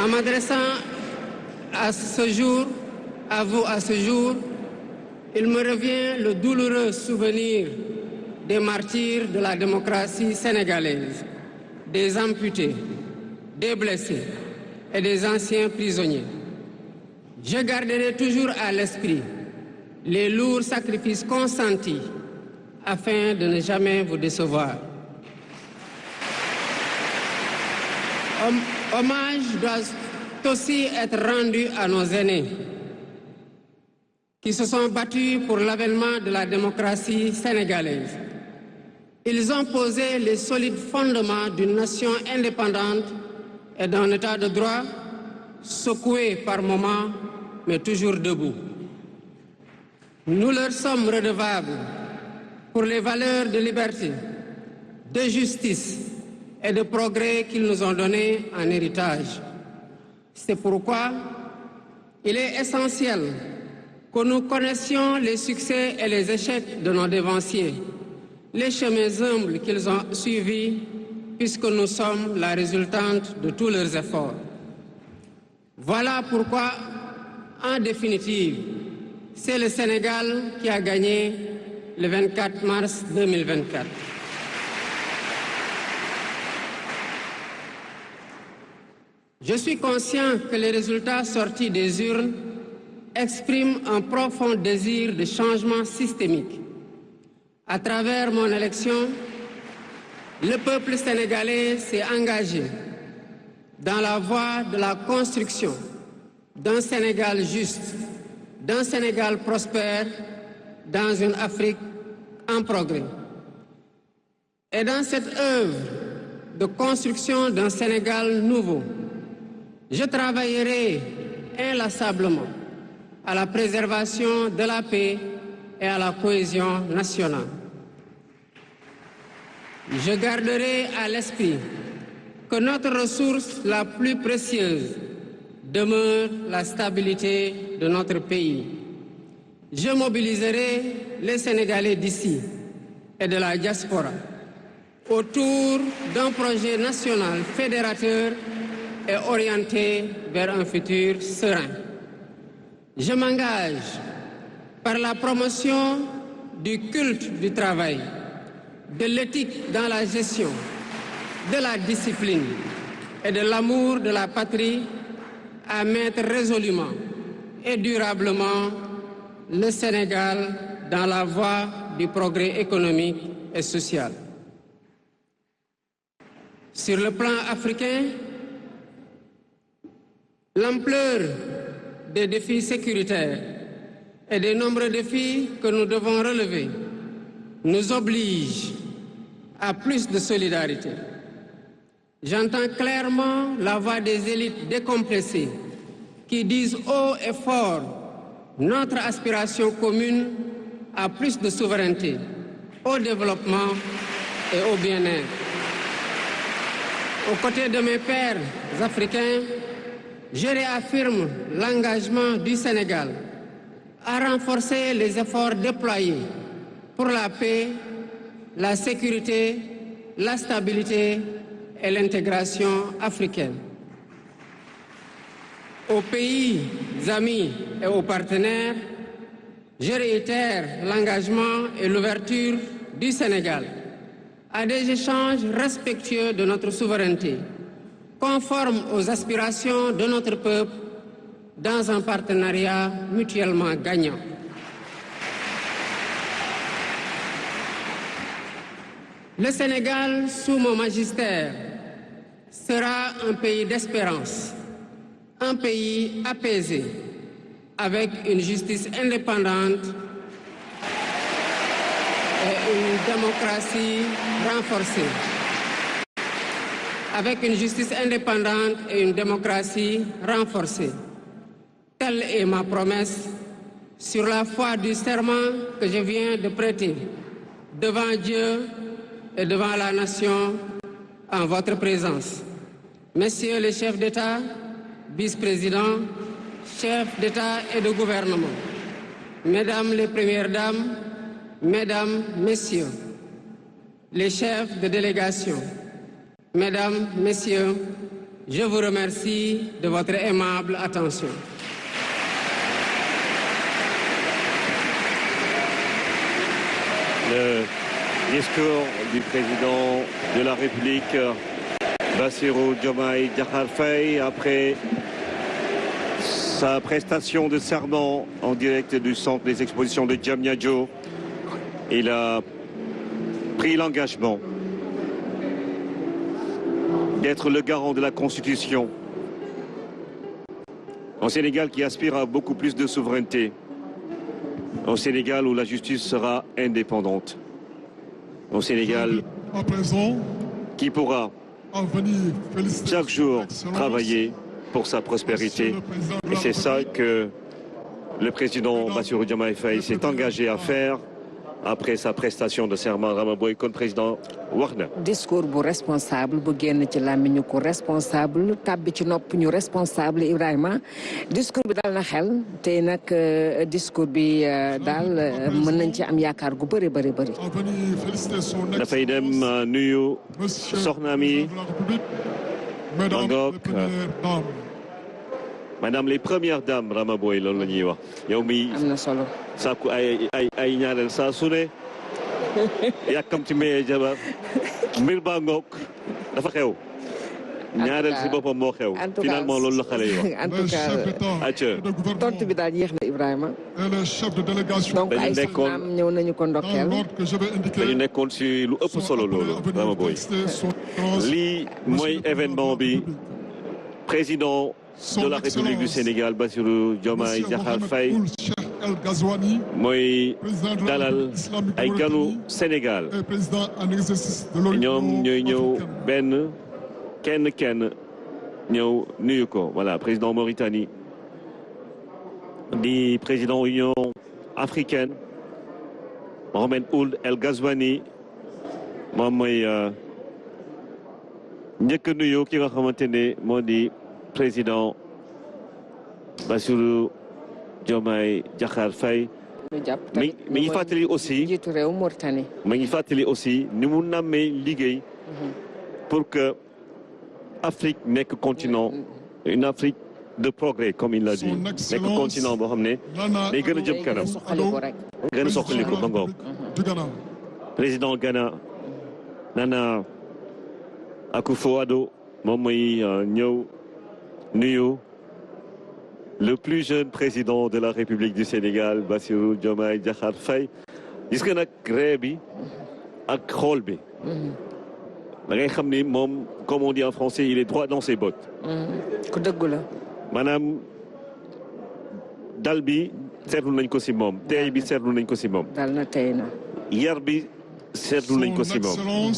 Speaker 2: En m'adressant à vous à ce jour, il me revient le douloureux souvenir des martyrs de la démocratie sénégalaise, des amputés, des blessés et des anciens prisonniers. Je garderai toujours à l'esprit les lourds sacrifices consentis afin de ne jamais vous décevoir. Hommage doit aussi être rendu à nos aînés qui se sont battus pour l'avènement de la démocratie sénégalaise. Ils ont posé les solides fondements d'une nation indépendante et d'un état de droit secoué par moments, mais toujours debout. Nous leur sommes redevables pour les valeurs de liberté, de justice et de progrès qu'ils nous ont données en héritage. C'est pourquoi il est essentiel que nous connaissions les succès et les échecs de nos dévanciers, les chemins humbles qu'ils ont suivis, puisque nous sommes la résultante de tous leurs efforts. Voilà pourquoi, en définitive, c'est le Sénégal qui a gagné le 24 mars 2024. Je suis conscient que les résultats sortis des urnes expriment un profond désir de changement systémique. À travers mon élection, le peuple sénégalais s'est engagé dans la voie de la construction d'un Sénégal juste, d'un Sénégal prospère, dans une Afrique en progrès. Et dans cette œuvre de construction d'un Sénégal nouveau, je travaillerai inlassablement à la préservation de la paix et à la cohésion nationale. Je garderai à l'esprit que notre ressource la plus précieuse demeure la stabilité de notre pays. Je mobiliserai les Sénégalais d'ici et de la diaspora autour d'un projet national fédérateur et orienté vers un futur serein. Je m'engage par la promotion du culte du travail, de l'éthique dans la gestion, de la discipline et de l'amour de la patrie à mettre résolument et durablement le Sénégal dans la voie du progrès économique et social. Sur le plan africain, l'ampleur des défis sécuritaires et des nombreux défis que nous devons relever nous oblige à plus de solidarité. J'entends clairement la voix des élites décompressées qui disent haut et fort notre aspiration commune à plus de souveraineté, au développement et au bien-être. Aux côtés de mes pairs africains, je réaffirme l'engagement du Sénégal à renforcer les efforts déployés pour la paix, la sécurité, la stabilité et l'intégration africaine. Aux pays amis et aux partenaires, je réitère l'engagement et l'ouverture du Sénégal à des échanges respectueux de notre souveraineté, conformes aux aspirations de notre peuple, dans un partenariat mutuellement gagnant. Le Sénégal, sous mon magistère, sera un pays d'espérance, un pays apaisé, avec une justice indépendante et une démocratie renforcée. Avec une justice indépendante et une démocratie renforcée. Telle est ma promesse sur la foi du serment que je viens de prêter devant Dieu et devant la nation en votre présence. Messieurs les chefs d'État, vice-présidents, chefs d'État et de gouvernement, Mesdames les Premières Dames, Mesdames, Messieurs, les chefs de délégation, Mesdames, Messieurs, je vous remercie de votre aimable attention.
Speaker 3: Le discours du président de la République, Bassirou Diomaye Diakhar Faye, après sa prestation de serment en direct du centre des expositions de Diamniadio. Il a pris l'engagement d'être le garant de la Constitution. Au Sénégal qui aspire à beaucoup plus de souveraineté. Au Sénégal où la justice sera indépendante. Au Sénégal
Speaker 5: à présent,
Speaker 3: qui pourra chaque jour travailler pour sa prospérité. Et c'est ça que le président Bassirou Diomaye Faye s'est engagé à faire après sa prestation de serment. Rama Boye kon président wax na.
Speaker 4: discours bu responsable bu génn ci làmmiñu ko responsable tàbbi ci nopp ñu responsable Ibrahima discours bi dal na xel te nag discours bi daal mën nañ ci am yaakaar gu bëri bëri bëri.
Speaker 3: dafay dem nuyu soxnaam yi Mangok Madame les premières dames Rama Boye loolu la ñuy wax yow mi
Speaker 4: am na solo.
Speaker 3: sàkku ay ñaareel saa su ne yàkkam ci maye jabar mbir baa ngoog dafa xew ñaareel si boppam moo xew finalement loolu la xale yi wax.
Speaker 4: en tout cas tontu bi daal yéex na Ibrahima. donc ay soxnaam ñëw nañu ko ndokkeel.
Speaker 3: dañu nekkoon si lu ëpp solo loolu Rama Boye lii mooy événement bi président de la République du Sénégal Bassirou Diomaye Diakhar Faye mooy dalal ay ganu Sénégal ñoom ñooy ñëw benn kenn ñëw nuyu ko voilà président Mauritanie di président Union africaine Mohamed Ould El Ghazouani moom mooy njëkk nuyu ki nga xamante ne moo di président Bassirou Diomaye Diakhar Faye mi ngi fàttali aussi
Speaker 4: njiitu réew Mauritanie
Speaker 3: mi ngi fàttali aussi ni mu nammee liggéey pour que Afrique nekk continent une Afrique de progrès comme il l'a dit nekk continent boo xam ne day gën a jëm kanam gën a soxaliku ba ngoog président Ghana Nana Akufo-Addo moom mooy ñëw nuyu le plus jeune président de la République du Sénégal Bassirou Diomaye Diakhar Faye gis nga nag ree bi ak xool bi da ngay xam ni moom comme on dit en français il est droit dans ses bottes
Speaker 4: ku dëggu la
Speaker 3: maanaam dal bi seetlu nañ ko si moom tey bi seetlu nañ ko si moom
Speaker 4: dal na tey na
Speaker 3: yar bi seetlu nañ ko si moom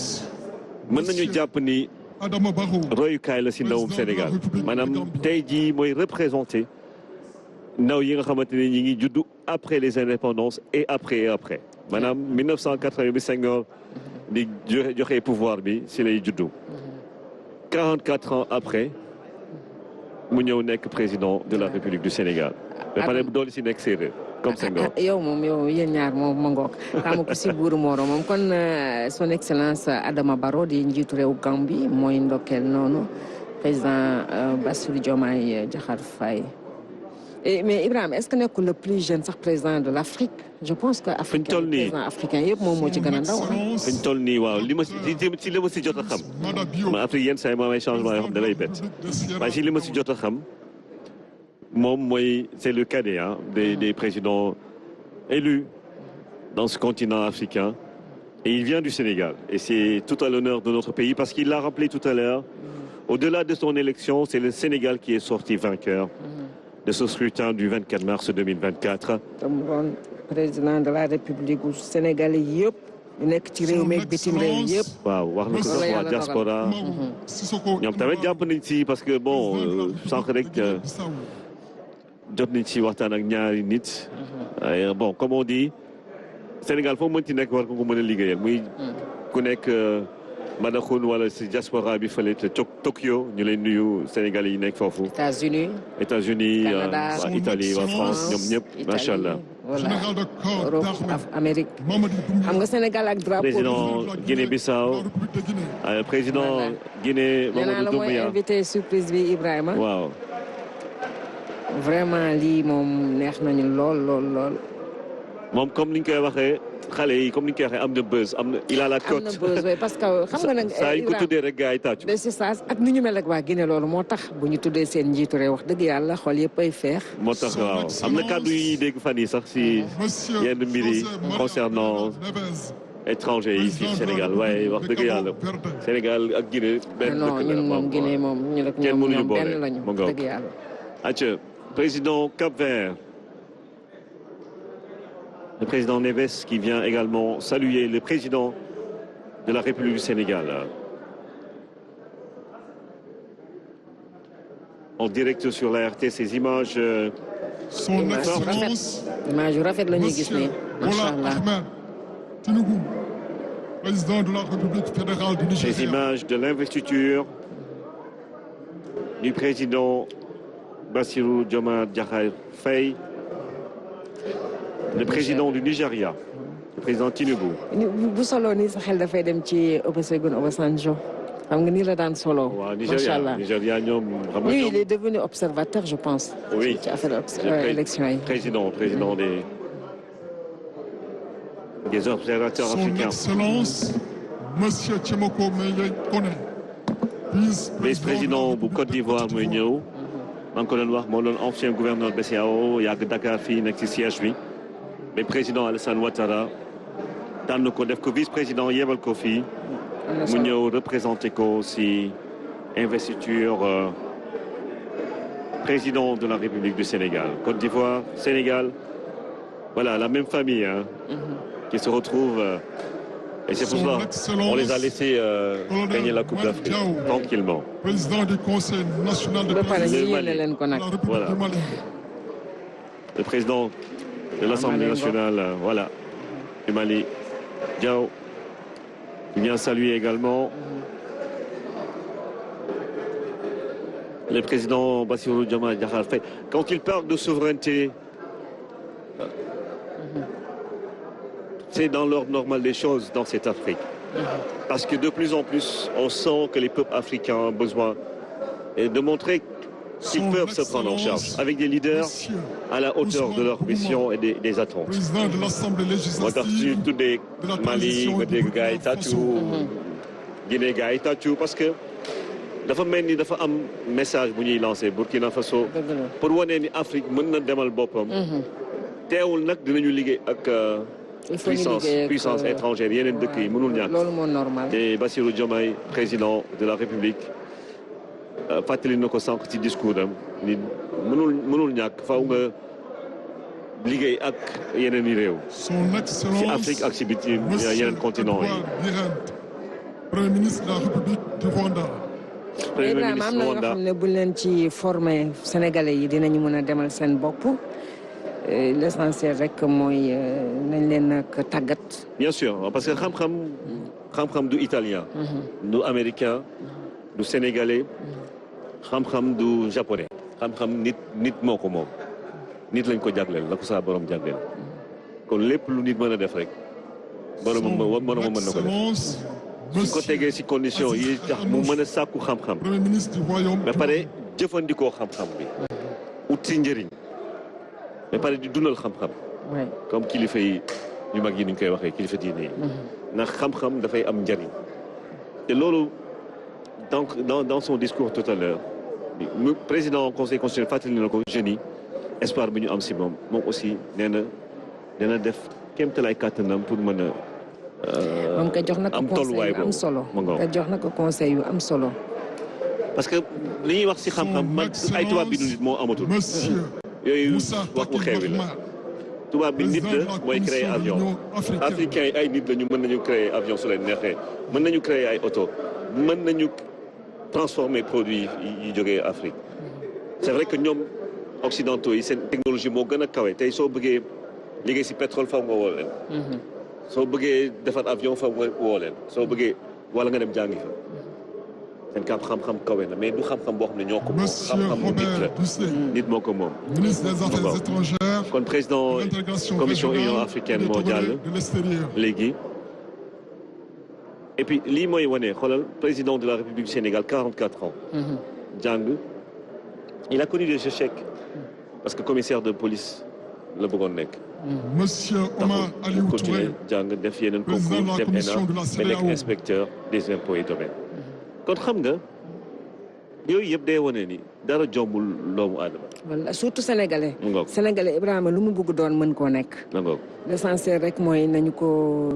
Speaker 3: mën nañu jàpp ni
Speaker 5: Adama Barrow
Speaker 3: royukaay la si ndawum Sénégal maanaam tey jii mooy représenté ndaw yi nga xamante ne ñi ngi juddu après les indépendances et après maanaam 1980 bi Senghor di joxe pouvoir bi si lay juddu 44 ans après mu ñëw nekk président de la République du Sénégal ba pare doolu si nekk séeréer comme Senghor.
Speaker 4: yow moom yow yéen ñaar moom ma ngoog xamu ko si buuru Moro moom kon son excellence Adama Barrow di njiitu réew Gambie mooy ndokkeel noonu président Bassirou Diomaye Diakhar Faye. Mais Ibrahima est-ce que nekkul le plus jeune sax président de l'Afrique je pense que président africain yëpp moom moo ci gën a ndaw.
Speaker 3: fi ñu toll nii waaw li ma si jot a xam ma Afrique yenn saa yi moom ay changement yoo xam da lay bett waaye si li ma si jot a xam moom mooy c'est le cadet des présidents élus dans ce continent africain et il vient du Sénégal et c'est tout à l'honneur de notre pays parce qu'il l'a rappelé tout à l'heure au-delà de son élection c'est le Sénégal qui est sorti vainqueur de ce scrutin du 24 mars 2024.
Speaker 4: Président de la République du Sénégal yëpp nekk ci réew mi bitim réew yëpp.
Speaker 3: waaw wax na ko sax waa diaspora ñoom tamit jàpp nañ ci parce que bon sànq rek jot nañ ci waxtaan ak ñaari nit. bon comme on dit Sénégal foo mënti nekk war ko mën a liggéeyal muy ku nekk Madaxun wala si diaspora bi fële te Tokyo ñu lay nuyu Sénégalais yi nekk foofu. États-Unis waa Italie waa France ñoom ñëpp macha allah.
Speaker 4: voilà Europe Amérique xam nga Sénégal ak drapeau.
Speaker 3: président Guinée-Bissau président Guinée Mamadou Doumbouya.
Speaker 4: nee naa la mooy invité surprise bi Ibrahima.
Speaker 3: waaw.
Speaker 4: vraiment lii moom neex nañu lool.
Speaker 3: moom comme ni ñu koy waxee. xale yi comme ni ñu koy waxee am na buzz il a la cote.
Speaker 4: am na buzz oui parce que xam nga nag.
Speaker 3: saa yu ko tuddee rek gars yi tàccu.
Speaker 4: c'est ça ak ni ñu mel ak waa Guinée loolu moo tax bu ñu tuddee seen njiitu réew wax dëgg yàlla xol yëpp ay feex.
Speaker 3: moo tax waaw am na kàddu yi dégg fan yi sax si yenn mbir yi concernant étranger yi si Sénégal waaye wax dëgg yàlla Sénégal ak Guinée. benn dëkk la
Speaker 4: ñun moom Guinée moom ñu ne
Speaker 3: kenn mënuñu boole
Speaker 4: benn lañu wax dëgg yàlla.
Speaker 3: acca président Cap-Vert. Le président Neves qui vient également saluer le président de la République du Sénégal. En direct sur la RT, ces images.
Speaker 5: Son Excellence,
Speaker 4: Monsieur
Speaker 5: Bola Ahmed Tinubu, président de la République fédérale du Nigeria.
Speaker 3: Ces images de l'investiture du président Bassirou Diomaye Diakhar Faye. Le président du Nigeria, le président Tinubu.
Speaker 4: bu solo nii sa xel dafay dem ci Olusegun Obasanjo xam nga nii la daan solo.
Speaker 3: waaw Nigeria ñoom xam nga
Speaker 4: lui il est devenu observateur je pense.
Speaker 3: oui
Speaker 4: ci affaire élection yi.
Speaker 3: président des observateurs africains.
Speaker 5: Son Excellence, Monsieur Tchemoko Meye Kone,
Speaker 3: vice-président bu Côte d'Ivoire mooy ñëw. maa ngi ko doon wax moo doon ancien gouverneur BCEAO yàgg Dakar fii nekk ci siège bi. mais président Alassane Ouattara tànn ko def ko vice-président yebal ko fii mu ñëw représenté ko ci investiture président de la République du Sénégal. Côte d'Ivoire, Sénégal, voilà la même famille qui se retrouve et c'est pour ça on les a laissés gagner la Coupe d'Afrique tranquillement.
Speaker 5: Président du Conseil national de
Speaker 3: voilà. Le président de l'Assemblée nationale, voilà, du Mali, Diao, qui vient saluer également le président Bassirou Diomaye Diakhar Faye. Quand il parle de souveraineté, c'est dans l'ordre normal des choses dans cette Afrique. Parce que de plus en plus, on sent que les peuples africains ont besoin de montrer qu'ils peuvent se prendre en charge avec des leaders à la hauteur de leur mission et des attentes.
Speaker 5: Président de l'Assemblée législative
Speaker 3: tout des Mali, des gars Guinée gars parce que dafa mel ni dafa am message bu ñuy lancé Burkina Faso pour wane ni Afrique mën na demal boppam. teewul nag dinañu liggéey ak puissance étrangère yeneen dëkk yi mënul ñàkk.
Speaker 4: loolu moo normal.
Speaker 3: te Bassirou Diomaye président de la République fàttali na ko sànq ci discours am ni mënul ñàkk faaw nga liggéey ak yeneen i réew.
Speaker 5: Son Excellence,
Speaker 3: ci Afrique ak ci biti yeneen continent yi.
Speaker 5: Premier ministre de la République du Rwanda.
Speaker 3: Premier
Speaker 4: Ibrahima am
Speaker 3: ministre
Speaker 4: na yoo
Speaker 3: Rwanda
Speaker 4: xam ne buñ leen ci formé sénégalais yi dinañu mën a demal seen bopp l'essentiel rek mooy nañ leen nag tàggat.
Speaker 3: bien sûr parce que xam-xam du italien. du américain du sénégalais. xam-xam du japonais. xam-xam nit moo ko moom. nit lañ ko jagleel la ko saa borom jagleel. kon lépp lu nit mën a def rek. borom mën na ko def. su ko tegee ci condition yi tax mu mën a sàkku xam-xam. ba pare jëfandikoo xam-xam bi. ut ci njëriñ. ba pare di dundal xam-xam. comme kilifa yi ñu mag yi ni ñu koy waxee kilifa diine yi. ndax xam-xam dafay am njëriñ. te loolu donc dans son discours tout à l'heure le président conseil constitutionnel fàttali na ko jeunes yi espoir bi ñu am ci moom aussi nee na dina def kéemtalaay kàttanam pour mën a.
Speaker 4: moom ka jox na ko conseil yu am solo ka jox na ko conseil yu am solo.
Speaker 3: parce que li ñuy wax ci xam-xam man ay tubaab bi du nit moo amatul. yooyu wax mu xewi la. tubaab bi nit la mooy créer avion. africains yi ay nit la ñu mën nañu créer avion su leen neexee mën nañu créer ay oto mën nañu transformer produits yi jógee Afrique. c'est vrai que ñoom occidentaux yi seen technologie moo gën a kawe tey soo bëggee liggéey ci pétrole faw nga woo leen. soo bëggee defar avion fa woo leen soo bëggee wala nga dem jàngi fa seen xam-xam kawe na mais du xam-xam boo xam ne ñoo ko moom xam-xam nit la nit moo ko moom.
Speaker 5: ministre des Affaires étrangères.
Speaker 3: kon président commission union africaine moo jàll léegi. et puis lii mooy wane xoolal président de la République du Sénégal 44 ans. jàng il a connu des échecs parce que commissaire de police la bëggoon nekk.
Speaker 5: Monsieur Omar Aliou Touré,
Speaker 3: jàng def yeneen concours dem ENA ba nekk inspecteur des impôts et domaines. kon xam nga yooyu yëpp day wane ni dara jombul doomu aadama.
Speaker 4: wala surtout sénégalais. sénégalais Ibrahima lu mu bëgg doon mën koo nekk. l'essentiel rek mooy nañu ko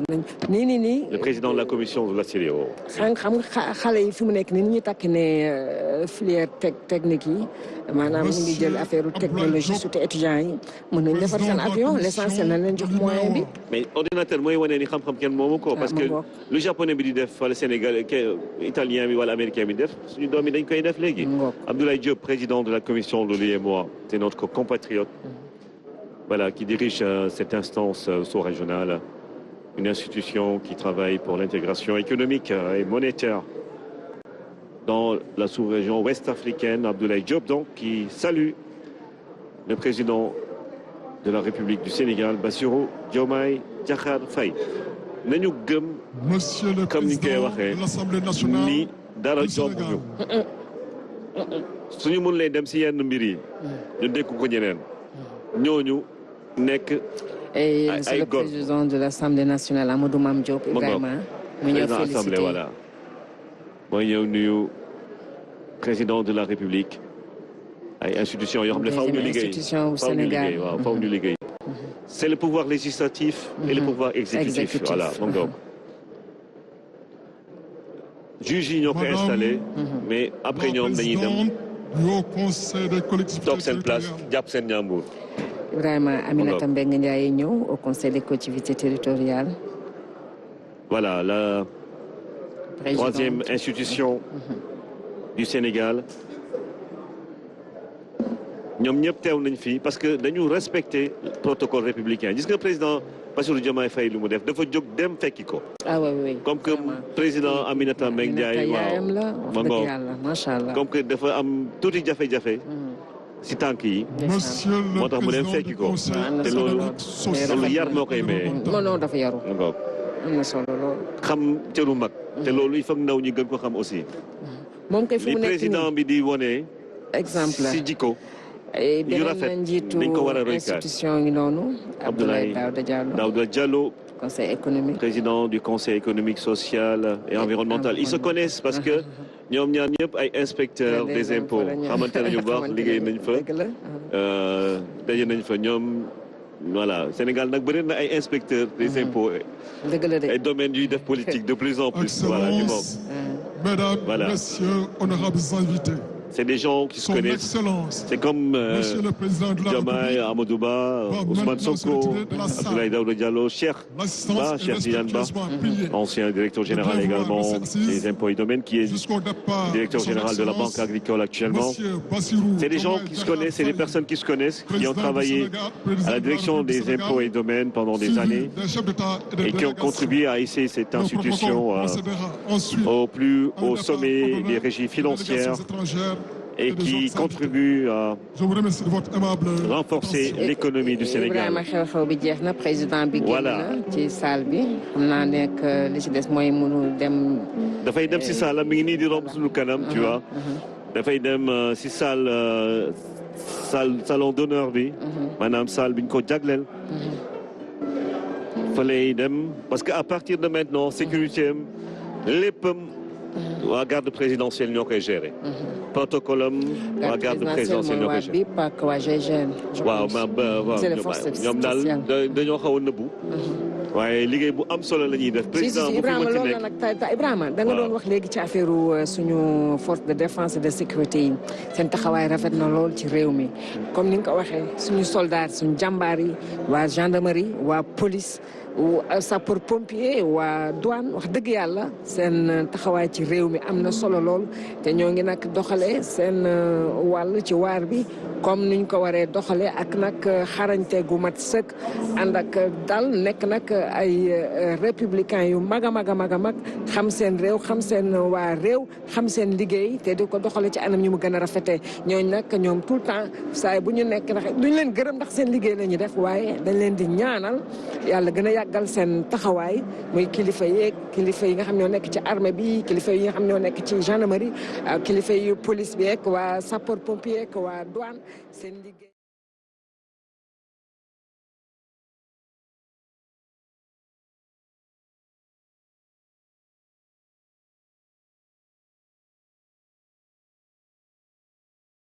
Speaker 4: nii.
Speaker 3: le président de la commission de la CEDEAO.
Speaker 4: xam nga xale yi fi mu nekk nii ni ñuy takk ne filière technique yi maanaam ñu ngi jël affaire technologie surtout étudiants yi mën nañu defar seen avion l'essentiel na leen jox moyen bi.
Speaker 3: mais ordinateur mooy wane ni xam-xam kenn moomu ko. parce que lu japonais bi di def wala sénégalais italien bi wala américain bi def suñu doom yi dañ koy def léegi. Abdoulaye Diop, président de la commission de l'UEMOA, c'est notre compatriote, voilà, qui dirige cette instance sous-régionale, une institution qui travaille pour l'intégration économique et monétaire dans la sous-région ouest-africaine. Abdoulaye Diop, donc, qui salue le président de la République du Sénégal, Bassirou Diomaye Diakhar Faye. Nañu gëm,
Speaker 5: Monsieur le président de l'Assemblée nationale
Speaker 3: ni dara jombuñu. suñu mën leen dem ci yenn mbir yi ñu dékku ko ñeneen ñooñu nekk
Speaker 4: et c'est le président de l'Assemblée nationale Amadou Mame Diop Ibrahima mu ñëw félicité
Speaker 3: voilà mooy ñëw nuyu président de la République ay institutions yoo xam ne faw ñu liggéey waaw faw ñu liggéey c'est le pouvoir législatif et le pouvoir exécutif voilà moom juge yi ñoo ko installé mais après ñoom dañuy dem toog seen place jàpp seen ñaambur.
Speaker 4: Ibrahima Aminata Mbengue Ndiaye ñëw au conseil des collectivités territoriales.
Speaker 3: voilà la troisième institution du Sénégal ñoom ñëpp teew nañ fii parce que dañu respecter protocole républicain gis nga président Bassirou Diomaye Faye lu mu def dafa jóg dem fekki ko.
Speaker 4: ah oui
Speaker 3: comme que président Aminata Mbengue Ndiaye waaw
Speaker 4: macha allah
Speaker 3: comme que dafa am tuuti jafe-jafe. si tànk yi. moo tax mu dem fekki ko. te loolu yar moo koy maye.
Speaker 4: non dafa yaru. am na solo lool.
Speaker 3: xam cëru mag. te loolu il faut ndaw ñi gën ko xam aussi.
Speaker 4: moom kay fi mu nekk nii
Speaker 3: président bi di wone.
Speaker 4: exemple
Speaker 3: si jikko. yu rafet dañ ko war a roy
Speaker 4: institution yi noonu. Abdoulaye
Speaker 3: Daouda Diallo.
Speaker 4: conseil économique.
Speaker 3: président du conseil économique social et environnemental ils se connaissent parce que ñoom ñaar ñëpp ay inspecteurs des impôts xamante nañu baax liggéey nañ fa. daje nañ fa ñoom voilà Sénégal nag bëri na ay inspecteurs des impôts.
Speaker 4: dëgg la de
Speaker 3: ay domaines yuy def politique de plus en plus. voilà du moom.
Speaker 5: Mesdames, Messieurs, honorables invités.
Speaker 3: C'est des gens qui se
Speaker 5: Son
Speaker 3: connaissent.
Speaker 5: Excellence,
Speaker 3: C'est comme
Speaker 5: Monsieur le Président de la
Speaker 3: Diomaye,
Speaker 5: République,
Speaker 3: Amadouba,
Speaker 5: va
Speaker 3: Ousmane
Speaker 5: maintenant se
Speaker 3: Sonko,
Speaker 5: retirer de la salle.
Speaker 3: Abdoulaye Daouda Diallo, Cheikh
Speaker 5: l'assistance
Speaker 3: Ba,
Speaker 5: est
Speaker 3: Cheikh Tidiane Ba,
Speaker 5: respectueusement priée
Speaker 3: ancien directeur général
Speaker 5: bien vouloir
Speaker 3: également
Speaker 5: rester assise
Speaker 3: des impôts et domaines, qui est
Speaker 5: jusqu'au départ
Speaker 3: directeur
Speaker 5: son
Speaker 3: général de la
Speaker 5: Excellence,
Speaker 3: Banque agricole actuellement.
Speaker 5: Monsieur Bassirou
Speaker 3: C'est des gens
Speaker 5: Diomaye
Speaker 3: qui se
Speaker 5: Diakhar
Speaker 3: connaissent, c'est des
Speaker 5: Faye,
Speaker 3: personnes qui se connaissent, qui
Speaker 5: président
Speaker 3: ont
Speaker 5: du
Speaker 3: travaillé
Speaker 5: Sénégal, président
Speaker 3: à la
Speaker 5: de
Speaker 3: direction
Speaker 5: République du
Speaker 3: des impôts et
Speaker 5: Sénégal,
Speaker 3: domaines pendant des
Speaker 5: suivi
Speaker 3: années
Speaker 5: des chefs d'État et de
Speaker 3: et qui ont
Speaker 5: délégation.
Speaker 3: contribué à hisser cette
Speaker 5: Le
Speaker 3: institution
Speaker 5: protocole procédera ensuite
Speaker 3: au plus
Speaker 5: à un
Speaker 3: haut
Speaker 5: départ
Speaker 3: sommet
Speaker 5: ordonné
Speaker 3: des régies
Speaker 5: des
Speaker 3: financières
Speaker 5: délégations étrangères
Speaker 3: et
Speaker 5: des
Speaker 3: qui
Speaker 5: autres
Speaker 3: contribue à
Speaker 5: Je vous remercie de votre aimable
Speaker 3: renforcer
Speaker 5: attention.
Speaker 3: l'économie du Sénégal.
Speaker 4: Ibrahima xew-xew bi jeex na président bi génn
Speaker 3: Voilà.
Speaker 4: na ci salle bi xam naa nekk li ci des mooy mënu dem.
Speaker 3: dafay dem si salle mi ngi nii di romb suñu kanam tu vois dafay dem si salon d'honneur bi maanaam salle bi ñu ko jagleel fa lay dem parce que à partir de maintenant sécurité am léppam waa garde présidentielle ñoo koy gérer protocole am waa garde présidentielle ñoo koy gérer
Speaker 4: bi pak waa GIGN.
Speaker 3: waaw ñoom daal dañoo xaw a nëbbu waaye liggéey bu am solo la ñuy def président bu fi
Speaker 4: Ibrahima
Speaker 3: mënti
Speaker 4: loolu la
Speaker 3: nekk
Speaker 4: nag Ibrahima da nga doon wax léegi ci affaire suñu force de défense et de sécurité yi seen taxawaay rafet na lool ci réew mi comme ni nga ko waxee suñu soldats suñu jàmbaar yi waa gendarmerie waa police sapeur pompier waa douane wax dëgg yàlla seen taxawaay ci réew mi am na solo lool te ñoo ngi nag doxalee seen wàll ci waar bi comme niñ ko waree doxalee ak nag xarañte gu mat sëkk ànd ak dal nekk nag ay républicains yu mag a mag a mag a mag xam seen réew xam seen waa réew xam seen liggéey te di ko doxale ci anam ñu mu gën a rafetee ñooñ nag ñoom tout le temps saa bu ñu nekk ndax duñ leen gërëm ndax seen liggéey la ñuy def waaye dañ leen di ñaanal yàlla gën a yàggal seen taxawaay muy kilifa yeeg kilifa yi nga xam ñoo nekk ci armée bi kilifa yi nga xam ñoo nekk ci gendarmerie kilifa yi police bi ak waa sapeur pompier ak waa douane seen liggéey